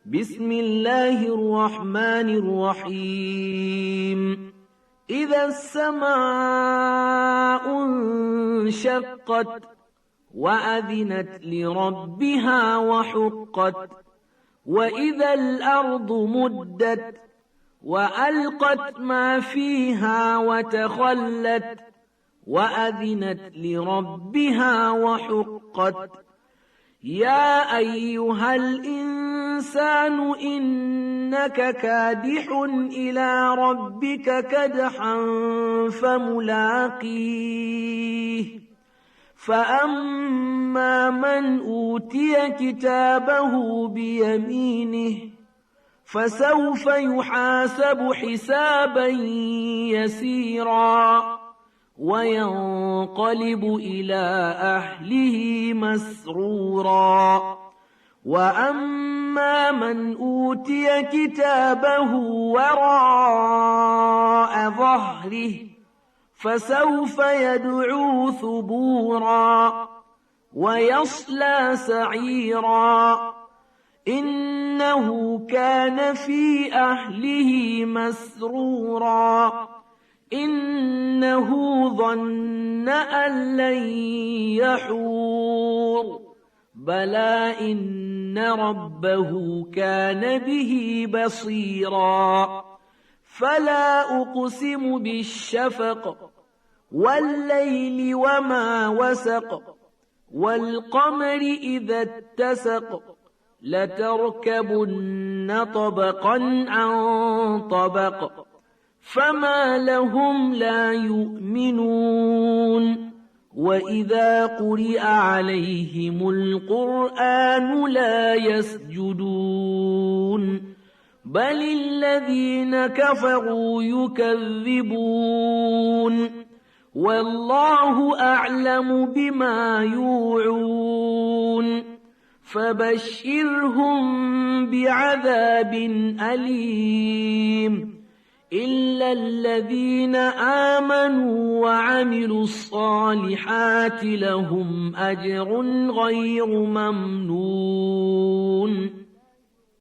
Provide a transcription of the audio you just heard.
بسم الله الرحمن الرحيم إذا السماء انشقت وأذنت لربها وحقت وإذا الأرض مدت وألقت ما فيها وتخلت وأذنت لربها وحقت يا أيها الإنسان إنك كادح إلى ربك كدحا فملاقيه فأما من أوتي كتابه بيمينه فسوف يحاسب حسابا يسيرا وينقلب إلى أهله مسرورا وأما من أوتي كتابه وراء ظهره فسوف يدعو ثبورا ويصلى سعيرا إنه كان في أهله مسرورا إنه ظن أن لن يحور بلى إن ربه كان به بصيرا فلا أقسم بالشفق والليل وما وسق والقمر إذا اتسق لتركبن طبقا عن طبق فما لهم لا يؤمنون وإذا قرئ عليهم القرآن لا يسجدون بل الذين كفروا يكذبون والله أعلم بما يوعون فبشرهم بعذاب أليم إلا الذين آمنوا وعملوا الصالحات لهم أجر غير ممنون